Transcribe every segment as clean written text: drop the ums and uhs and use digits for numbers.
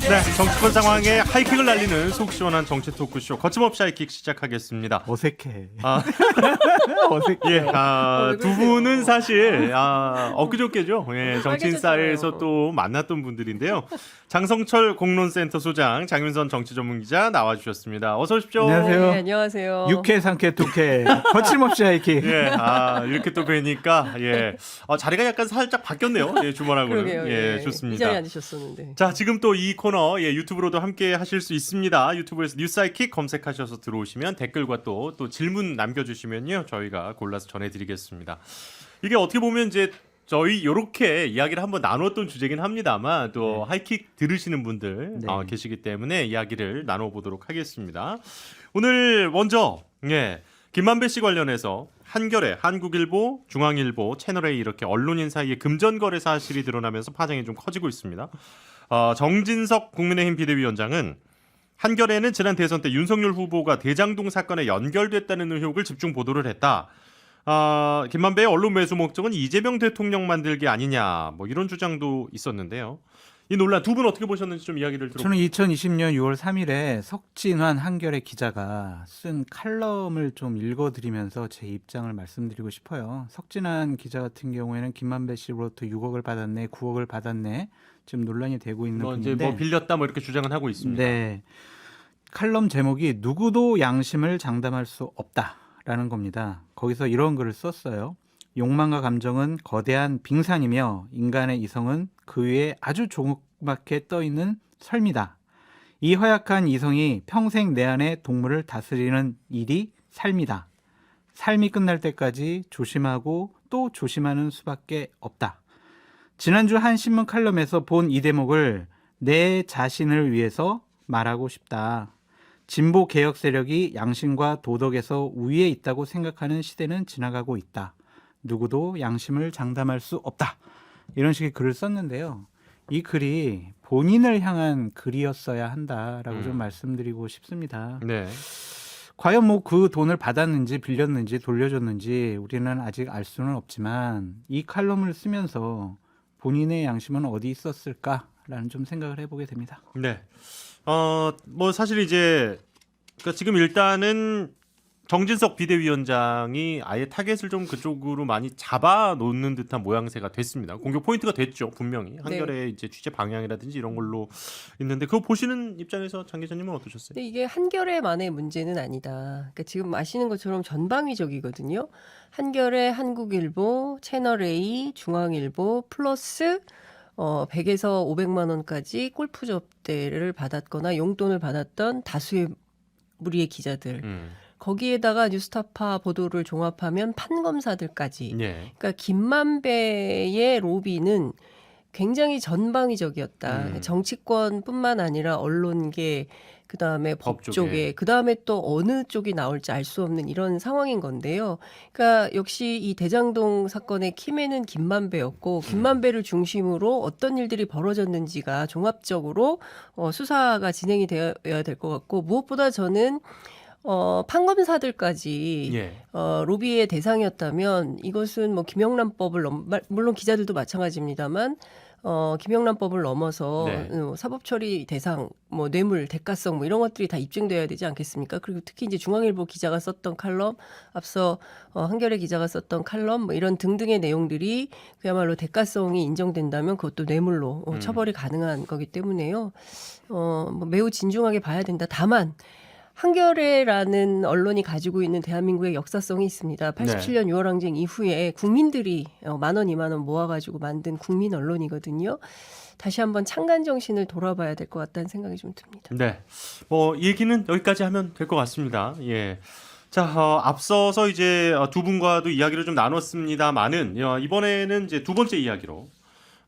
네, 정치권 상황에 하이킥을 날리는 속 시원한 정치 토크쇼 거침없이 하이킥 시작하겠습니다. 어색해. 아, 어색해. 예, 두 분은 사실 엊그저께죠. 예, 정치인사에서 또 만났던 분들인데요. 장성철 공론센터 소장, 장윤선 정치전문기자 나와주셨습니다. 어서 오십시오. 안녕하세요. 네, 안녕하세요. 6회, 3회, 2회 거침없이 하이킥. 예, 이렇게 또 뵈니까 자리가 약간 살짝 바뀌었네요. 예, 주말하고는. 그러게요. 예, 이 좋습니다. 자리에 앉으셨었는데. 자, 지금 또 이 코너 유튜브로도 함께 하실 수 있습니다. 유튜브에서 뉴스하이킥 검색하셔서 들어오시면 댓글과 또 질문 남겨주시면요 저희가 골라서 전해드리겠습니다. 이게 어떻게 보면 이제 저희 이렇게 이야기를 한번 나눴던 주제긴 합니다만 또 하이킥 들으시는 분들 계시기 때문에 이야기를 나눠보도록 하겠습니다. 오늘 먼저 김만배 씨 관련해서 한겨레, 한국일보, 중앙일보, 채널A 이렇게 언론인 사이에 금전거래 사실이 드러나면서 파장이 좀 커지고 있습니다. 정진석 국민의힘 비대위원장은 한겨레는 지난 대선 때 윤석열 후보가 대장동 사건에 연결됐다는 의혹을 집중 보도를 했다. 김만배의 언론 매수 목적은 이재명 대통령 만들기 아니냐 뭐 이런 주장도 있었는데요. 이 논란 두 분 어떻게 보셨는지 좀 이야기를 들어보죠. 저는 2020년 6월 3일에 석진환 한겨레 기자가 쓴 칼럼을 좀 읽어드리면서 제 입장을 말씀드리고 싶어요. 석진환 기자 같은 경우에는 김만배 씨로부터 6억을 받았네, 9억을 받았네 지금 논란이 되고 있는 분인데 이제 빌렸다 이렇게 주장은 하고 있습니다. 네, 칼럼 제목이 누구도 양심을 장담할 수 없다라는 겁니다. 거기서 이런 글을 썼어요. 욕망과 감정은 거대한 빙산이며 인간의 이성은 그 위에 아주 조그맣게 떠있는 설미다. 이 허약한 이성이 평생 내 안의 동물을 다스리는 일이 삶이다. 삶이 끝날 때까지 조심하고 또 조심하는 수밖에 없다. 지난주 한 신문 칼럼에서 본 이 대목을 내 자신을 위해서 말하고 싶다. 진보 개혁 세력이 양심과 도덕에서 우위에 있다고 생각하는 시대는 지나가고 있다. 누구도 양심을 장담할 수 없다. 이런 식의 글을 썼는데요. 이 글이 본인을 향한 글이었어야 한다라고 좀 말씀드리고 싶습니다. 네. 과연 뭐 그 돈을 받았는지 빌렸는지 돌려줬는지 우리는 아직 알 수는 없지만 이 칼럼을 쓰면서 본인의 양심은 어디 있었을까라는 좀 생각을 해보게 됩니다. 네. 뭐 사실 이제 그러니까 지금 일단은 정진석 비대위원장이 아예 타겟을 좀 그쪽으로 많이 잡아 놓는 듯한 모양새가 됐습니다. 공격 포인트가 됐죠, 분명히. 한겨레 이제 취재 방향이라든지 이런 걸로 있는데 그거 보시는 입장에서 장 기자님은 어떠셨어요? 근데 이게 한겨레만의 문제는 아니다. 그러니까 지금 아시는 것처럼 전방위적이거든요. 한겨레, 한국일보, 채널A, 중앙일보 플러스 100에서 500만 원까지 골프 접대를 받았거나 용돈을 받았던 다수의 무리의 기자들. 거기에다가 뉴스타파 보도를 종합하면 판검사들까지. 그러니까 김만배의 로비는 굉장히 전방위적이었다. 정치권뿐만 아니라 언론계, 그다음에 법 쪽에, 그다음에 또 어느 쪽이 나올지 알 수 없는 이런 상황인 건데요. 그러니까 역시 이 대장동 사건의 키맨은 김만배였고 김만배를 중심으로 어떤 일들이 벌어졌는지가 종합적으로 수사가 진행이 되어야 될 것 같고 무엇보다 저는 판검사들까지 로비의 대상이었다면 이것은 뭐 김영란법을 물론 기자들도 마찬가지입니다만 김영란법을 넘어서 사법처리 대상, 뭐 뇌물, 대가성 뭐 이런 것들이 다 입증돼야 되지 않겠습니까? 그리고 특히 이제 중앙일보 기자가 썼던 칼럼, 앞서 한겨레 기자가 썼던 칼럼 뭐 이런 등등의 내용들이 그야말로 대가성이 인정된다면 그것도 뇌물로 처벌이 가능한 거기 때문에요. 뭐 매우 진중하게 봐야 된다. 다만 한겨레라는 언론이 가지고 있는 대한민국의 역사성이 있습니다. 87년 6월 항쟁 이후에 국민들이 10,000원, 20,000원 모아가지고 만든 국민 언론이거든요. 다시 한번 창간 정신을 돌아봐야 될 것 같다는 생각이 좀 듭니다. 네, 뭐 얘기는 여기까지 하면 될 것 같습니다. 예. 자, 앞서서 이제 두 분과도 이야기를 좀 나눴습니다만은 이번에는 이제 두 번째 이야기로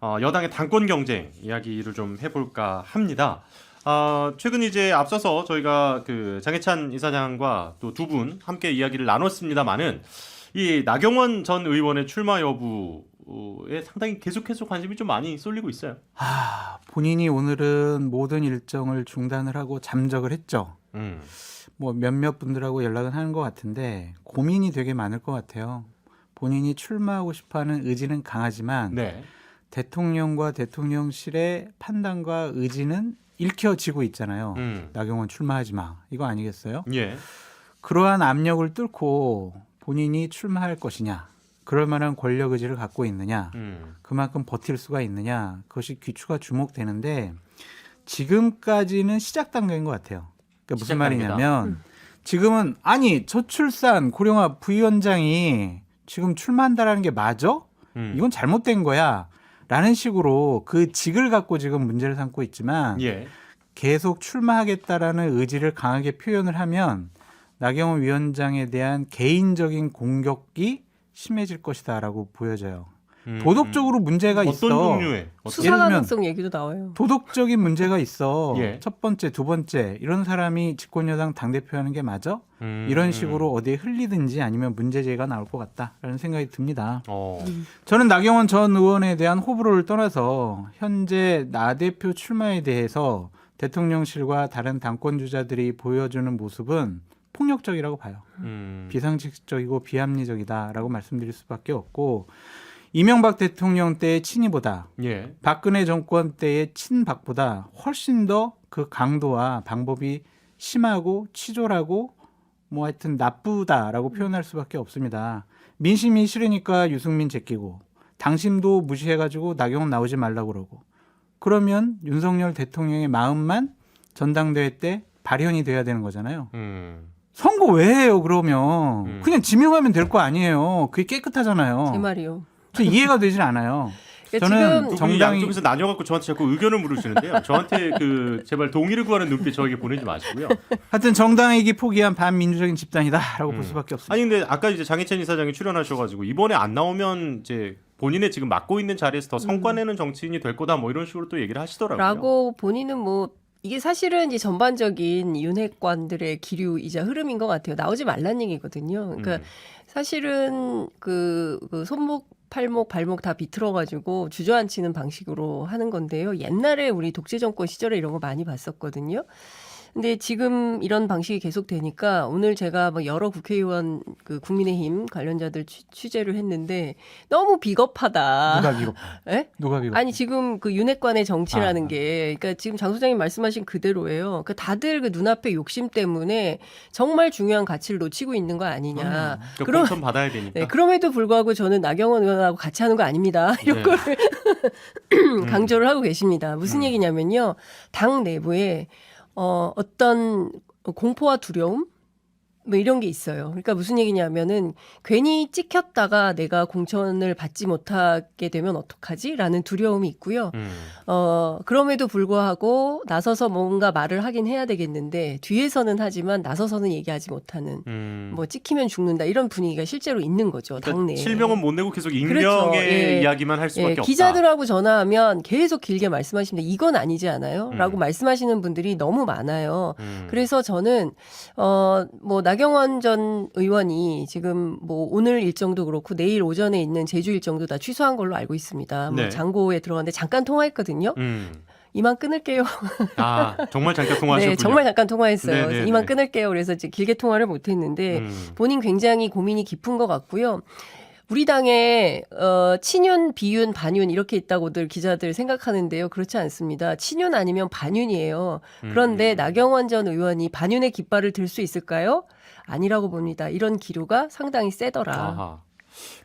여당의 당권 경쟁 이야기를 좀 해볼까 합니다. 최근 이제 앞서서 저희가 그 장해찬 이사장과 또 두 분 함께 이야기를 나눴습니다만은 이 나경원 전 의원의 출마 여부에 상당히 계속해서 관심이 좀 많이 쏠리고 있어요. 본인이 오늘은 모든 일정을 중단을 하고 잠적을 했죠. 뭐 몇몇 분들하고 연락은 하는 것 같은데 고민이 되게 많을 것 같아요. 본인이 출마하고 싶어하는 의지는 강하지만 대통령과 대통령실의 판단과 의지는 읽혀지고 있잖아요. 나경원 출마하지 마. 이거 아니겠어요? 예. 그러한 압력을 뚫고 본인이 출마할 것이냐, 그럴 만한 권력 의지를 갖고 있느냐, 그만큼 버틸 수가 있느냐, 그것이 귀추가 주목되는데 지금까지는 시작 단계인 것 같아요. 그러니까 무슨 시작 단계다. 말이냐면 지금은 아니 저출산 고령화 부위원장이 지금 출마한다라는 게 맞아? 이건 잘못된 거야. 라는 식으로 그 직을 갖고 지금 문제를 삼고 있지만 예. 계속 출마하겠다라는 의지를 강하게 표현을 하면 나경원 위원장에 대한 개인적인 공격이 심해질 것이다라고 보여져요. 도덕적으로 문제가 어떤 있어. 종류의 수사 예를 들면 가능성 얘기도 나와요. 도덕적인 문제가 있어. 예. 첫 번째, 두 번째 이런 사람이 집권여당 당대표하는 게 맞아? 이런 식으로 어디에 흘리든지 아니면 문제제기가 나올 것 같다라는 생각이 듭니다. 저는 나경원 전 의원에 대한 호불호를 떠나서 현재 나 대표 출마에 대해서 대통령실과 다른 당권 주자들이 보여주는 모습은 폭력적이라고 봐요. 비상식적이고 비합리적이다라고 말씀드릴 수밖에 없고 이명박 대통령 때의 친이보다 예. 박근혜 정권 때의 친박보다 훨씬 더 그 강도와 방법이 심하고 치졸하고 뭐 하여튼 나쁘다라고 표현할 수밖에 없습니다. 민심이 싫으니까 유승민 제끼고 당심도 무시해가지고 나경원 나오지 말라고 그러고 그러면 윤석열 대통령의 마음만 전당대회 때 발현이 돼야 되는 거잖아요. 선거 왜 해요 그러면 그냥 지명하면 될 거 아니에요. 그게 깨끗하잖아요. 제 말이요. 저 이해가 되질 않아요. 그러니까 저는 지금 정당이 양쪽에서 나뉘어갖고 저한테 자꾸 의견을 물으시는데요. 저한테 그 제발 동의를 구하는 눈빛 저에게 보내지 마시고요. 하여튼 정당이기 포기한 반민주적인 집단이다라고 볼 수밖에 없습니다. 아니 근데 아까 이제 장혜찬 이사장이 출연하셔가지고 이번에 안 나오면 이제 본인의 지금 맡고 있는 자리에서 더 성과 내는 정치인이 될 거다 뭐 이런 식으로 또 얘기를 하시더라고요. 라고 본인은 뭐 이게 사실은 이제 전반적인 윤핵관들의 기류이자 흐름인 것 같아요. 나오지 말란 얘기거든요. 그러니까 사실은 그 손목, 팔목, 발목 다 비틀어가지고 주저앉히는 방식으로 하는 건데요. 옛날에 우리 독재 정권 시절에 이런 거 많이 봤었거든요. 근데 지금 이런 방식이 계속되니까 오늘 제가 뭐 여러 국회의원 그 국민의힘 관련자들 취재를 했는데 너무 비겁하다. 누가 비겁? 예? 누가 비겁? 아니 지금 그 윤핵관의 정치라는 게 그러니까 지금 장 소장님 말씀하신 그대로예요. 그러니까 다들 그 눈앞의 욕심 때문에 정말 중요한 가치를 놓치고 있는 거 아니냐. 그럼 공천 받아야 되니까. 네, 그럼에도 불구하고 저는 나경원 의원하고 같이 하는 거 아닙니다. 이런 네. 거를 강조를 하고 계십니다. 무슨 얘기냐면요. 당 내부에 어떤 공포와 두려움 뭐 이런 게 있어요. 그러니까 무슨 얘기냐면은 괜히 찍혔다가 내가 공천을 받지 못하게 되면 어떡하지?라는 두려움이 있고요. 그럼에도 불구하고 나서서 뭔가 말을 하긴 해야 되겠는데 뒤에서는 하지만 나서서는 얘기하지 못하는 뭐 찍히면 죽는다 이런 분위기가 실제로 있는 거죠. 당내에. 실명은 못 내고 계속 익명의 그렇죠. 예. 이야기만 할 수밖에 없다. 기자들하고 전화하면 계속 길게 말씀하시는데 이건 아니지 않아요? 라고 말씀하시는 분들이 너무 많아요. 그래서 저는 뭐 나경원 전 의원이 지금 뭐 오늘 일정도 그렇고 내일 오전에 있는 제주 일정도 다 취소한 걸로 알고 있습니다. 뭐 네. 장고에 들어갔는데 잠깐 통화했거든요. 이만 끊을게요. 아 정말 잠깐 통화하셨군요. 네, 정말 잠깐 통화했어요. 네네네. 그래서 이만 끊을게요. 그래서 이제 길게 통화를 못했는데 본인 굉장히 고민이 깊은 것 같고요. 우리 당에 친윤, 비윤, 반윤 이렇게 있다고들 기자들 생각하는데요. 그렇지 않습니다. 친윤 아니면 반윤이에요. 그런데 나경원 전 의원이 반윤의 깃발을 들 수 있을까요? 아니라고 봅니다. 이런 기류가 상당히 세더라. 아하.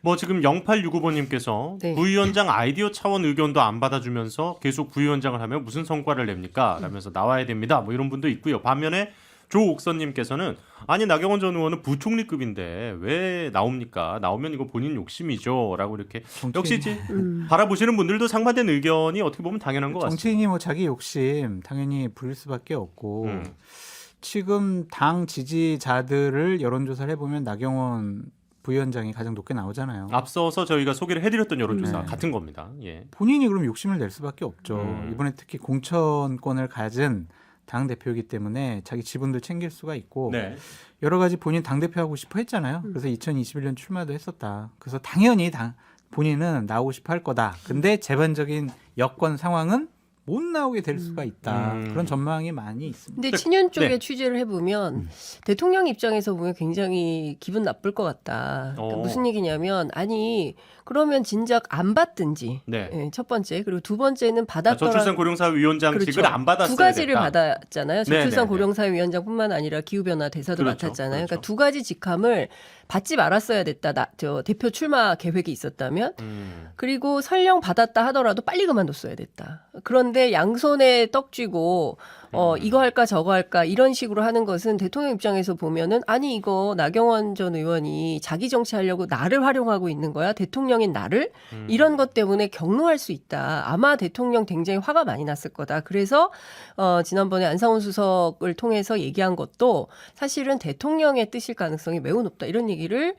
뭐 지금 0865번님께서 네. 부위원장 아이디어 차원 의견도 안 받아주면서 계속 부위원장을 하면 무슨 성과를 냅니까? 라면서 나와야 됩니다. 뭐 이런 분도 있고요. 반면에 조옥선님께서는 아니 나경원 전 의원은 부총리급인데 왜 나옵니까? 나오면 이거 본인 욕심이죠. 라고 이렇게 역시 이제 바라보시는 분들도 상반된 의견이 어떻게 보면 당연한 것 같습니다. 정치인이 뭐 자기 욕심 당연히 부릴 수밖에 없고 지금 당 지지자들을 여론조사를 해보면 나경원 부위원장이 가장 높게 나오잖아요. 앞서서 저희가 소개를 해드렸던 여론조사 네. 같은 겁니다. 예. 본인이 그럼 욕심을 낼 수밖에 없죠. 이번에 특히 공천권을 가진 당 대표이기 때문에 자기 지분도 챙길 수가 있고 네. 여러 가지 본인 당 대표하고 싶어 했잖아요. 그래서 2021년 출마도 했었다. 그래서 당연히 본인은 나오고 싶어 할 거다. 근데 재반적인 여권 상황은 못 나오게 될 수가 있다. 그런 전망이 많이 있습니다. 근데 친윤 쪽에 네. 취재를 해보면 대통령 입장에서 보면 굉장히 기분 나쁠 것 같다. 그러니까 무슨 얘기냐면 아니 그러면 진작 안 받든지 네. 예, 첫 번째 그리고 두 번째는 받았더라. 저출산 고령사회 위원장직을 그렇죠. 안 받았어야 두 가지를 됐다. 받았잖아요. 저출산 네네네. 고령사회 위원장뿐만 아니라 기후변화 대사도 그렇죠. 맡았잖아요. 그렇죠. 그러니까 두 가지 직함을 받지 말았어야 됐다. 저 대표 출마 계획이 있었다면 그리고 설령 받았다 하더라도 빨리 그만뒀어야 됐다. 그런데 양손에 떡 쥐고 이거 할까 저거 할까 이런 식으로 하는 것은 대통령 입장에서 보면은 아니 이거 나경원 전 의원이 자기 정치하려고 나를 활용하고 있는 거야. 대통령인 나를 이런 것 때문에 경로할 수 있다. 아마 대통령 굉장히 화가 많이 났을 거다. 그래서 지난번에 안상훈 수석을 통해서 얘기한 것도 사실은 대통령의 뜻일 가능성이 매우 높다. 이런 얘기를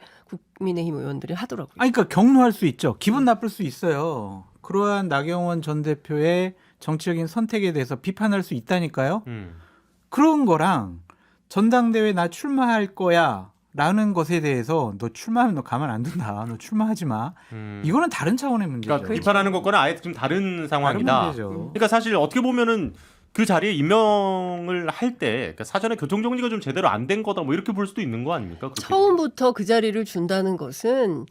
국민의힘 의원들이 하더라고요. 아니, 그러니까 경로할 수 있죠. 기분 나쁠 수 있어요. 그러한 나경원 전 대표의 정치적인 선택에 대해서 비판할 수 있다니까요. 그런 거랑 전당대회 나 출마할 거야 라는 것에 대해서 너 출마하면 너 가만 안 둔다. 너 출마하지 마. 이거는 다른 차원의 문제죠. 그러니까 비판하는 것과는 아예 좀 다른 상황이다. 다른 문제죠. 그러니까 사실 어떻게 보면은 그 자리에 임명을 할 때 그러니까 사전에 교통 정리가 좀 제대로 안 된 거다 뭐 이렇게 볼 수도 있는 거 아닙니까? 그렇게 처음부터 그 자리를 준다는 것은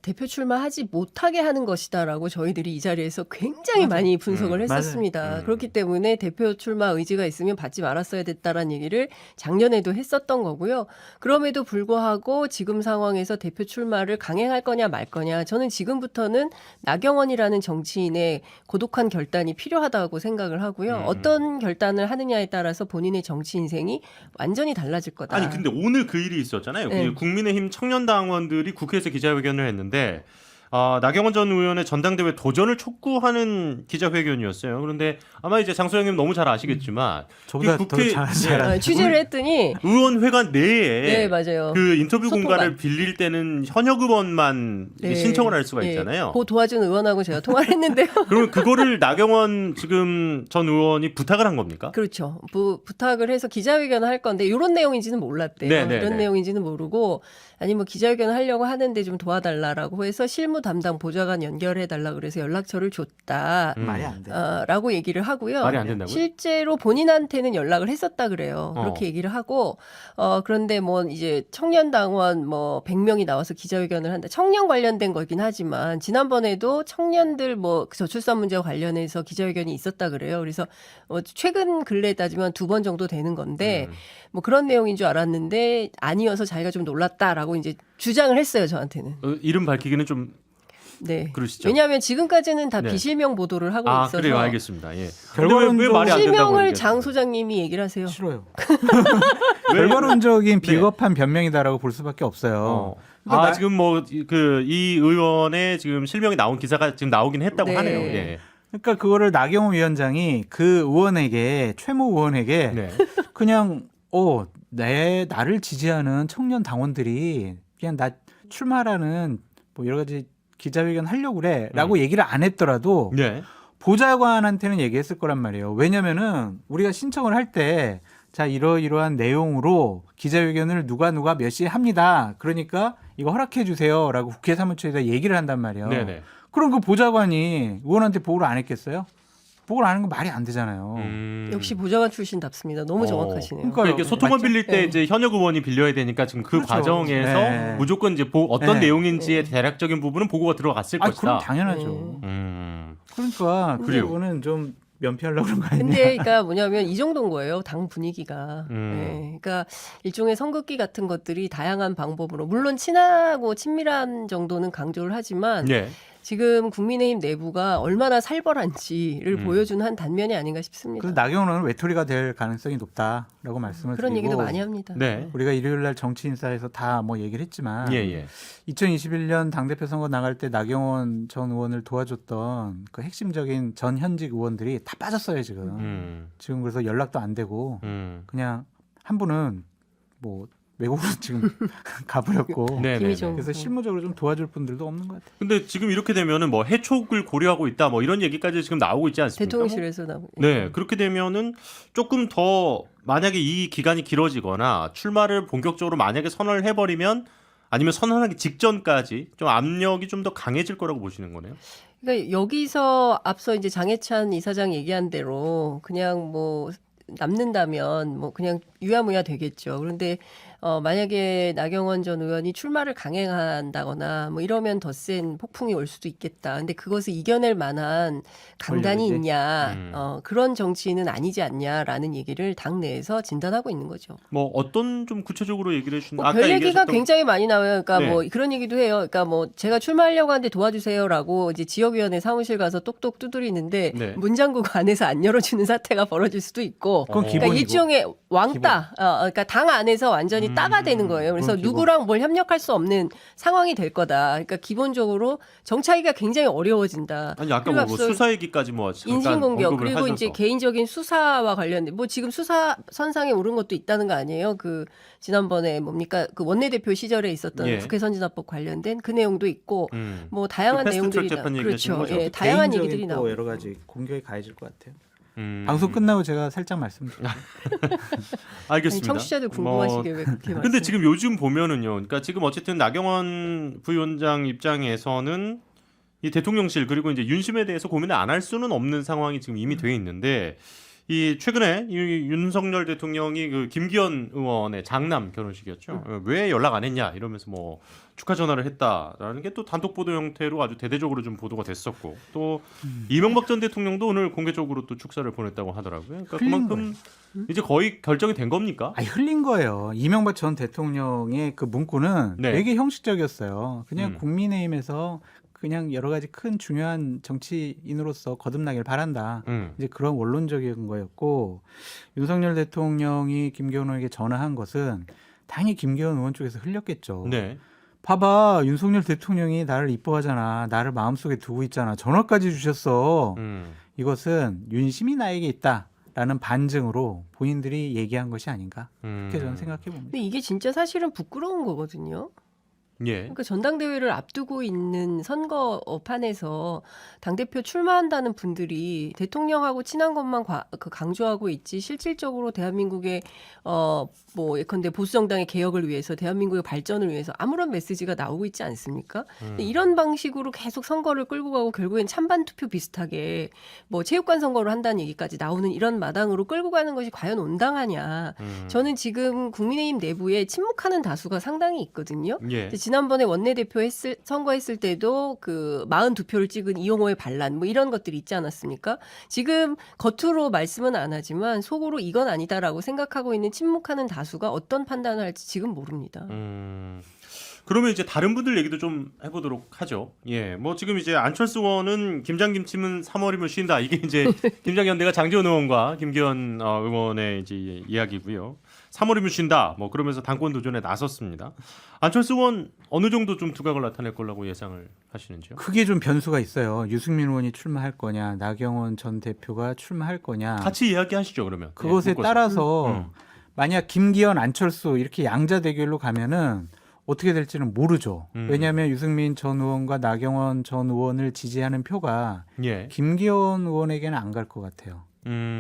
대표 출마하지 못하게 하는 것이다라고 저희들이 이 자리에서 굉장히 많이 분석을 했었습니다. 그렇기 때문에 대표 출마 의지가 있으면 받지 말았어야 됐다라는 얘기를 작년에도 했었던 거고요. 그럼에도 불구하고 지금 상황에서 대표 출마를 강행할 거냐 말 거냐 저는 지금부터는 나경원이라는 정치인의 고독한 결단이 필요하다고 생각을 하고요. 어떤 결단을 하느냐에 따라서 본인의 정치 인생이 완전히 달라질 거다. 아니 근데 오늘 그 일이 있었잖아요. 네. 그 국민의힘 청년당원들이 국회에서 기자회견을 했는데 나경원 전 의원의 전당대회 도전을 촉구하는 기자회견이었어요. 그런데 아마 이제 장소영님 너무 잘 아시겠지만 저보다 그 더 국회- 잘 취재를 했더니 의원회관 내에 네 맞아요. 그 인터뷰 소통관. 공간을 빌릴 때는 현역 의원만 네. 신청을 할 수가 예. 있잖아요. 그 도와준 의원하고 제가 통화를 했는데요. 그러면 그거를 나경원 지금 전 의원이 부탁을 한 겁니까? 그렇죠. 부탁을 해서 기자회견을 할 건데 이런 내용인지는 몰랐대요. 네네네. 이런 내용인지는 모르고 아니 뭐 기자회견을 하려고 하는데 좀 도와달라라고 해서 실무 담당 보좌관 연결해달라 그래서 연락처를 줬다. 말이 안 돼. 라고 얘기를 하고요. 말이 안 된다고요? 실제로 본인한테는 연락을 했었다 그래요. 그렇게 얘기를 하고 그런데 뭐 이제 청년당원 뭐 100명이 나와서 기자회견을 한다. 청년 관련된 거긴 하지만 지난번에도 청년들 뭐 저출산 문제와 관련해서 기자회견이 있었다 그래요. 그래서 최근 근래에 따지면 2번 정도 되는 건데 뭐 그런 내용인 줄 알았는데 아니어서 자기가 좀 놀랐다라고 이제 주장을 했어요. 저한테는. 이름 밝히기는 좀 네. 그러시죠. 왜냐하면 지금까지는 다 네. 비실명 보도를 하고 있어서 그래요, 알겠습니다. 예. 결과론적으로 근데 왜 말이 안 된다고 실명을 얘기하세요? 장 소장님이 얘기를 하세요. 싫어요. 왜? 결과론적인 비겁한 변명이다라고 볼 수밖에 없어요. 그러니까 지금 뭐 그 이 의원의 지금 실명이 나온 기사가 지금 나오긴 했다고 네. 하네요. 예. 그러니까 그거를 나경원 위원장이 그 의원에게 최모 의원에게 네. 그냥 나를 지지하는 청년 당원들이 그냥 나 출마라는 뭐 여러 가지 기자회견 하려고 그래라고 얘기를 안 했더라도 네. 보좌관한테는 얘기했을 거란 말이에요. 왜냐면은 우리가 신청을 할 때 자 이러이러한 내용으로 기자회견을 누가 몇 시에 합니다. 그러니까 이거 허락해 주세요라고 국회 사무처에다 얘기를 한단 말이에요. 네네. 그럼 그 보좌관이 의원한테 보고를 안 했겠어요? 보고를 안 하는 건 말이 안 되잖아요. 역시 보좌관 출신답습니다. 너무 정확하시네요. 그러니까 이게 소통을 맞죠? 빌릴 때 네. 이제 현역 의원이 빌려야 되니까 지금 그 그렇죠. 과정에서 네. 무조건 이제 어떤 네. 내용인지의 대략적인 부분은 보고가 들어갔을 것이다. 그럼 당연하죠. 그러니까 그래요. 그거는 좀 면피하려고 그런 거 아니냐. 근데 그러니까 뭐냐면 이 정도인 거예요. 당 분위기가. 네. 그러니까 일종의 선긋기 같은 것들이 다양한 방법으로 물론 친하고 친밀한 정도는 강조를 하지만 네. 지금 국민의힘 내부가 얼마나 살벌한지를 보여주는 한 단면이 아닌가 싶습니다. 그래서 나경원은 외톨이가 될 가능성이 높다라고 말씀을 그런 드리고 얘기도 많이 합니다. 네. 우리가 일요일 날 정치 인사에서 다 뭐 얘기를 했지만 예. 2021년 당대표 선거 나갈 때 나경원 전 의원을 도와줬던 그 핵심적인 전 현직 의원들이 다 빠졌어요 지금. 지금 그래서 연락도 안 되고 그냥 한 분은 뭐 외국으로 지금 가버렸고. 네. 김희종. 그래서 실무적으로 좀 도와줄 분들도 없는 것 같아요. 근데 지금 이렇게 되면은 뭐 해촉을 고려하고 있다 뭐 이런 얘기까지 지금 나오고 있지 않습니까? 대통령실에서 나오고. 네, 그렇게 되면은 조금 더 만약에 이 기간이 길어지거나 출마를 본격적으로 만약에 선언을 해버리면 아니면 선언하기 직전까지 좀 압력이 좀 더 강해질 거라고 보시는 거네요. 그러니까 여기서 앞서 이제 장해찬 이사장 얘기한 대로 그냥 뭐 남는다면 뭐 그냥 유야무야 되겠죠. 그런데 만약에 나경원 전 의원이 출마를 강행한다거나 뭐 이러면 더 센 폭풍이 올 수도 있겠다. 근데 그것을 이겨낼 만한 강단이 권력이지. 있냐, 그런 정치인은 아니지 않냐라는 얘기를 당 내에서 진단하고 있는 거죠. 뭐 어떤 좀 구체적으로 얘기를 해주신 뭐 별 얘기가 굉장히 많이 나와요. 그러니까 네. 뭐 그런 얘기도 해요. 그러니까 뭐 제가 출마하려고 하는데 도와주세요라고 이제 지역위원회 사무실 가서 똑똑 두드리는데 네. 문장국 안에서 안 열어주는 사태가 벌어질 수도 있고. 그건 어. 그러니까 기본이고. 일종의 왕따, 그러니까 당 안에서 완전히 따가 되는 거예요. 그래서 그건 기본. 누구랑 뭘 협력할 수 없는 상황이 될 거다. 그러니까 기본적으로 정치하기가 굉장히 어려워진다. 아니 아까 그리고 뭐 앞서 수사 얘기까지 뭐 잠깐 인신공격 언급을 그리고 하셔서. 이제 개인적인 수사와 관련된 뭐 지금 수사 선상에 오른 것도 있다는 거 아니에요? 그 지난번에 뭡니까 그 원내대표 시절에 있었던 예. 국회 선진화법 관련된 그 내용도 있고 뭐 그 다양한 패스트트랙 내용들이 재판 얘기하시는 그렇죠. 거죠? 예, 다양한 개인적인 얘기들이 또 나오고 여러 가지 공격이 가해질 것 같아요. 음. 방송 끝나고 제가 살짝 말씀드릴게요. 아니, 알겠습니다. 청취자들 궁금하시게 왜 그렇게 말씀? 근데 지금 요즘 보면은요. 그러니까 지금 어쨌든 나경원 부위원장 입장에서는 이 대통령실 그리고 이제 윤심에 대해서 고민을 안 할 수는 없는 상황이 지금 이미 돼 있는데 이 최근에 이 윤석열 대통령이 그 김기현 의원의 장남 결혼식이었죠. 왜 연락 안 했냐 이러면서 뭐 축하 전화를 했다라는 게 또 단독 보도 형태로 아주 대대적으로 좀 보도가 됐었고 또 이명박 전 대통령도 오늘 공개적으로 또 축사를 보냈다고 하더라고요. 그러니까 흘린 그만큼 이제 거의 결정이 된 겁니까? 아니, 흘린 거예요. 이명박 전 대통령의 그 문구는 네. 되게 형식적이었어요. 그냥 음. 국민의힘에서 그냥 여러 가지 큰 중요한 정치인으로서 거듭나길 바란다. 이제 그런 원론적인 거였고 윤석열 대통령이 김기현 의원에게 전화한 것은 당연히 김기현 의원 쪽에서 흘렸겠죠. 네. 봐봐, 윤석열 대통령이 나를 이뻐하잖아. 나를 마음속에 두고 있잖아. 전화까지 주셨어. 이것은 윤심이 나에게 있다라는 반증으로 본인들이 얘기한 것이 아닌가. 그렇게 저는 생각해 봅니다. 근데 이게 진짜 사실은 부끄러운 거거든요. 예. 그러니까 전당대회를 앞두고 있는 선거판에서 당대표 출마한다는 분들이 대통령하고 친한 것만 강조하고 있지 실질적으로 대한민국의 뭐 예컨대 보수정당의 개혁을 위해서 대한민국의 발전을 위해서 아무런 메시지가 나오고 있지 않습니까? 근데 이런 방식으로 계속 선거를 끌고 가고 결국엔 찬반 투표 비슷하게 뭐 체육관 선거를 한다는 얘기까지 나오는 이런 마당으로 끌고 가는 것이 과연 온당하냐. 저는 지금 국민의힘 내부에 침묵하는 다수가 상당히 있거든요. 예. 지난번에 원내대표 선거했을 때도 그 42표를 찍은 이용호의 반란 뭐 이런 것들이 있지 않았습니까? 지금 겉으로 말씀은 안 하지만 속으로 이건 아니다라고 생각하고 있는 침묵하는 다수가 어떤 판단을 할지 지금 모릅니다. 그러면 이제 다른 분들 얘기도 좀 해보도록 하죠. 예, 뭐 지금 이제 안철수 의원은 김장김치면 3월이면 쉰다. 이게 이제 김장현대가 장재원 의원과 김기현 의원의 이제 이야기고요. 3월이면 쉰다. 뭐 그러면서 당권 도전에 나섰습니다. 안철수 의원 어느 정도 좀 두각을 나타낼 거라고 예상을 하시는지요? 크게 좀 변수가 있어요. 유승민 의원이 출마할 거냐, 나경원 전 대표가 출마할 거냐. 같이 이야기하시죠 그러면. 그것에 예, 묶어서. 따라서 만약 김기현, 안철수 이렇게 양자 대결로 가면은 어떻게 될지는 모르죠. 왜냐하면 유승민 전 의원과 나경원 전 의원을 지지하는 표가 예. 김기현 의원에게는 안 갈 것 같아요.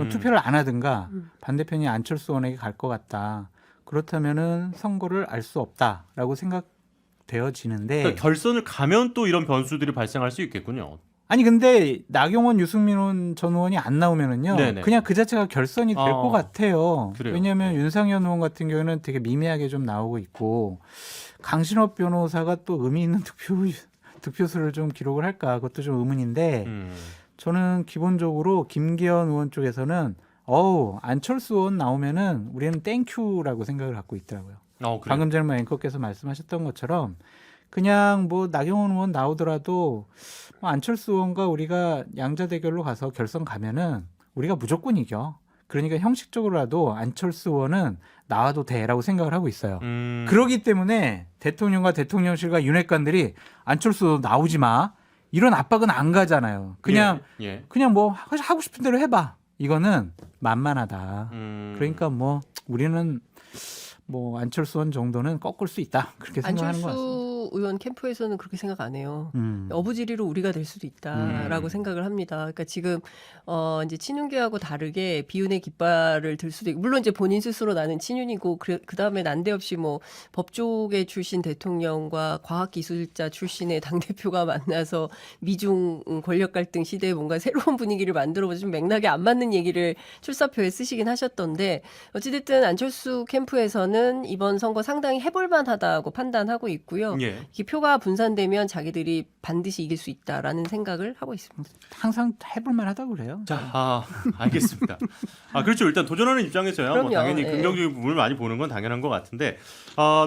투표를 안 하든가 반대편이 안철수 의원에게 갈 것 같다. 그렇다면은 선거를 알 수 없다라고 생각되어지는데 그러니까 결선을 가면 또 이런 변수들이 발생할 수 있겠군요. 아니 근데 나경원, 유승민 전 의원이 안 나오면은요 네네. 그냥 그 자체가 결선이 될 것 같아요. 그래요. 왜냐하면 윤상현 의원 같은 경우는 되게 미미하게 좀 나오고 있고 강신업 변호사가 또 의미 있는 득표수를 좀 기록을 할까 그것도 좀 의문인데 저는 기본적으로 김기현 의원 쪽에서는 안철수 의원 나오면은 우리는 땡큐라고 생각을 갖고 있더라고요. 그래요? 방금 전에 앵커께서 말씀하셨던 것처럼 그냥 뭐 나경원 의원 나오더라도 안철수 의원과 우리가 양자 대결로 가서 결선 가면은 우리가 무조건 이겨. 그러니까 형식적으로라도 안철수 의원은 나와도 돼라고 생각을 하고 있어요. 그러기 때문에 대통령과 대통령실과 윤핵관들이 안철수 나오지 마. 이런 압박은 안 가잖아요. 그냥 예. 그냥 뭐 하고 싶은 대로 해봐. 이거는 만만하다. 그러니까 뭐 우리는 뭐 안철수 의원 정도는 꺾을 수 있다. 그렇게 생각하는 것 같습니다. 안철수 의원 캠프에서는 그렇게 생각 안 해요. 어부지리로 우리가 될 수도 있다라고 생각을 합니다. 그러니까 지금 이제 친윤계하고 다르게 비운의 깃발을 들 수도 있고, 물론 이제 본인 스스로 나는 친윤이고 그 다음에 난데없이 뭐 법조계 출신 대통령과 과학기술자 출신의 당 대표가 만나서 미중 권력 갈등 시대에 뭔가 새로운 분위기를 만들어보자, 좀 맥락에 안 맞는 얘기를 출사표에 쓰시긴 하셨던데, 어찌됐든 안철수 캠프에서는 이번 선거 상당히 해볼만하다고 판단하고 있고요. 예. 이 표가 분산되면 자기들이 반드시 이길 수 있다라는 생각을 하고 있습니다. 항상 해볼만 하다고 그래요. 자, 알겠습니다. 그렇죠. 일단 도전하는 입장에서야 뭐 그럼요. 당연히 예. 긍정적인 부분을 많이 보는 건 당연한 것 같은데,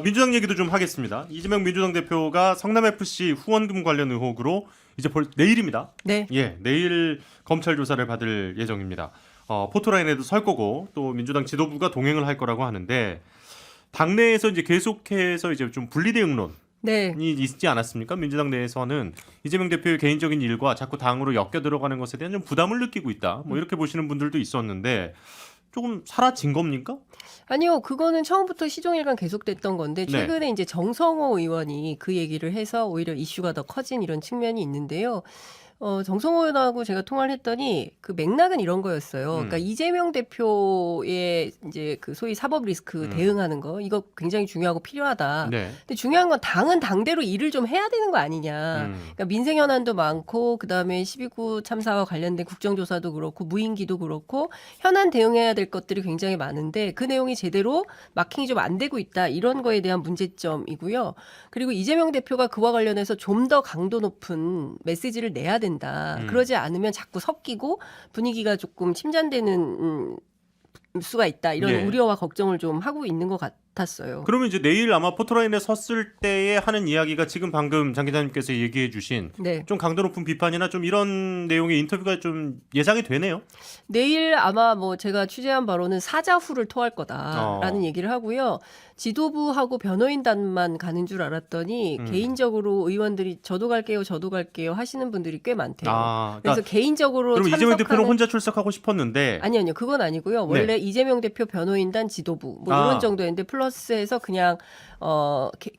민주당 얘기도 좀 하겠습니다. 이재명 민주당 대표가 성남FC 후원금 관련 의혹으로 이제 내일입니다. 네. 예, 내일 검찰 조사를 받을 예정입니다. 포토라인에도 설 거고 또 민주당 지도부가 동행을 할 거라고 하는데, 당내에서 이제 계속해서 이제 좀 분리대응론 네. 이 있지 않았습니까? 민주당 내에서는 이재명 대표의 개인적인 일과 자꾸 당으로 엮여 들어가는 것에 대한 좀 부담을 느끼고 있다. 뭐 이렇게 보시는 분들도 있었는데, 조금 사라진 겁니까? 아니요, 그거는 처음부터 시종일관 계속됐던 건데, 네. 최근에 이제 정성호 의원이 그 얘기를 해서 오히려 이슈가 더 커진 이런 측면이 있는데요. 정성호 의원하고 제가 통화를 했더니 그 맥락은 이런 거였어요. 그러니까 이재명 대표의 이제 그 소위 사법 리스크 대응하는 거, 이거 굉장히 중요하고 필요하다. 네. 근데 중요한 건 당은 당대로 일을 좀 해야 되는 거 아니냐. 그러니까 민생 현안도 많고, 그다음에 12구 참사와 관련된 국정조사도 그렇고, 무인기도 그렇고, 현안 대응해야 될 것들이 굉장히 많은데 그 내용이 제대로 마킹이 좀 안 되고 있다. 이런 거에 대한 문제점이고요. 그리고 이재명 대표가 그와 관련해서 좀 더 강도 높은 메시지를 내야 된다. 그러지 않으면 자꾸 섞이고 분위기가 조금 침전되는 수가 있다. 이런 예. 우려와 걱정을 좀 하고 있는 것 같았어요. 그러면 이제 내일 아마 포토라인에 섰을 때에 하는 이야기가 지금 방금 장 기자님께서 얘기해 주신 네. 좀 강도 높은 비판이나 좀 이런 내용의 인터뷰가 좀 예상이 되네요. 내일 아마 뭐 제가 취재한 바로는 사자후를 토할 거다라는 얘기를 하고요. 지도부하고 변호인단만 가는 줄 알았더니 개인적으로 의원들이 저도 갈게요 하시는 분들이 꽤 많대요. 그래서 그러니까 개인적으로 그럼 이재명 대표는 참석하는- 혼자 출석하고 싶었는데 아니요, 그건 아니고요. 원래 이재명 대표 변호인단 지도부 뭐 이런 정도였는데 플러스해서 그냥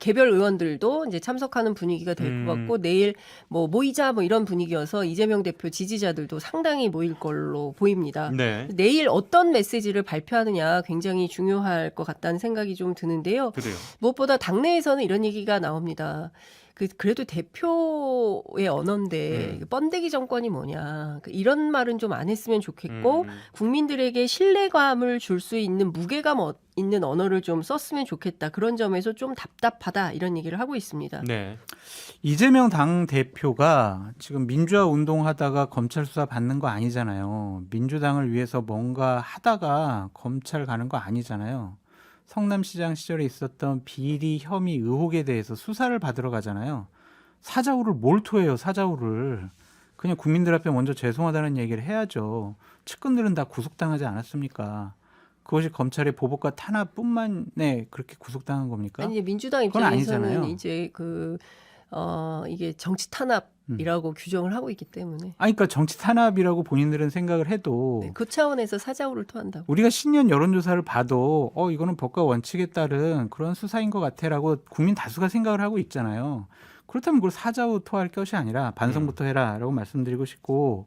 개별 의원들도 이제 참석하는 분위기가 될 것 같고, 내일 뭐 모이자 뭐 이런 분위기여서 이재명 대표 지지자들도 상당히 모일 걸로 보입니다. 네. 내일 어떤 메시지를 발표하느냐 굉장히 중요할 것 같다는 생각이 좀 드는데요. 그래요. 무엇보다 당내에서는 이런 얘기가 나옵니다. 그래도 대표의 언어인데 번데기 정권이 뭐냐, 이런 말은 좀 안 했으면 좋겠고, 국민들에게 신뢰감을 줄 수 있는 무게감 있는 언어를 좀 썼으면 좋겠다. 그런 점에서 좀 답답하다 이런 얘기를 하고 있습니다. 네. 이재명 당 대표가 지금 민주화 운동하다가 검찰 수사 받는 거 아니잖아요. 민주당을 위해서 뭔가 하다가 검찰 가는 거 아니잖아요. 성남시장 시절에 있었던 비리 혐의 의혹에 대해서 수사를 받으러 가잖아요. 사자후를 뭘 토해요, 사자후를. 그냥 국민들 앞에 먼저 죄송하다는 얘기를 해야죠. 측근들은 다 구속당하지 않았습니까? 그것이 검찰의 보복과 탄압뿐만에 그렇게 구속당한 겁니까? 아니, 이제 민주당 그건 입장에서는 아니잖아요. 이제 이게 정치 탄압이라고 규정을 하고 있기 때문에 그러니까 정치 탄압이라고 본인들은 생각을 해도 그 차원에서 사자후를 토한다고. 우리가 신년 여론조사를 봐도 이거는 법과 원칙에 따른 그런 수사인 것 같아라고 국민 다수가 생각을 하고 있잖아요. 그렇다면 그걸 사자후 토할 것이 아니라 반성부터 해라라고 말씀드리고 싶고,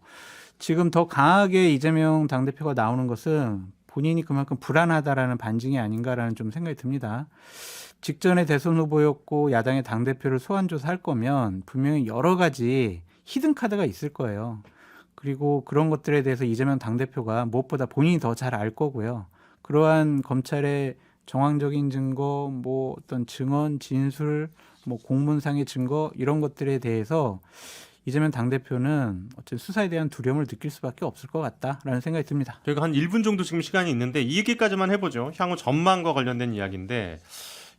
지금 더 강하게 이재명 당대표가 나오는 것은 본인이 그만큼 불안하다라는 반증이 아닌가라는 좀 생각이 듭니다. 직전에 대선 후보였고 야당의 당대표를 소환조사할 거면 분명히 여러 가지 히든카드가 있을 거예요. 그리고 그런 것들에 대해서 이재명 당대표가 무엇보다 본인이 더 잘 알 거고요. 그러한 검찰의 정황적인 증거, 뭐 어떤 증언, 진술, 뭐 공문상의 증거, 이런 것들에 대해서 이재명 당대표는 어쨌든 수사에 대한 두려움을 느낄 수밖에 없을 것 같다라는 생각이 듭니다. 저희가 한 1분 정도 지금 시간이 있는데 이 얘기까지만 해보죠. 향후 전망과 관련된 이야기인데,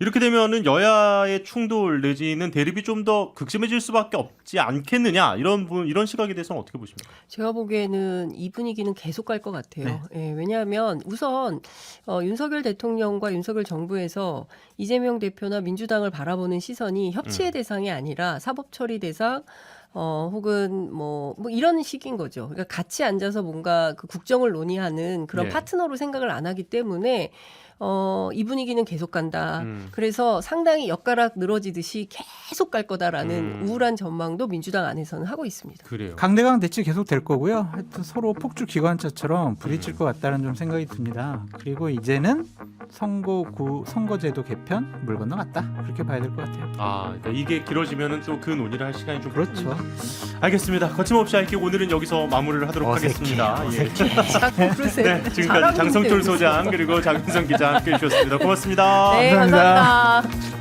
이렇게 되면은 여야의 충돌 내지는 대립이 좀 더 극심해질 수밖에 없지 않겠느냐, 이런 시각에 대해서는 어떻게 보십니까? 제가 보기에는 이 분위기는 계속 갈 것 같아요. 예, 왜냐하면 우선 윤석열 대통령과 윤석열 정부에서 이재명 대표나 민주당을 바라보는 시선이 협치의 대상이 아니라 사법 처리 대상, 혹은 뭐 이런 식인 거죠. 그러니까 같이 앉아서 뭔가 그 국정을 논의하는 그런 예. 파트너로 생각을 안 하기 때문에 이 분위기는 계속 간다. 음. 그래서 상당히 엿가락 늘어지듯이 계속 갈 거다라는 우울한 전망도 민주당 안에서는 하고 있습니다. 그래요. 강대강 대치 계속 될 거고요. 하여튼 서로 폭주 기관차처럼 부딪힐 것 같다는 좀 생각이 듭니다. 그리고 이제는 선거제도 개편 물 건너갔다. 그렇게 봐야 될 것 같아요. 그러니까 이게 길어지면은 또 그 논의를 할 시간이 좀 그렇죠. 알겠습니다. 거침없이 알기 오늘은 여기서 마무리를 하도록 하겠습니다. 예. 자꾸 그러세요. 네, 지금까지 잘하고 장성철 있는데. 소장 그리고 장윤성 기자 함께 해주셨습니다. 고맙습니다. 네, 감사합니다. 감사합니다.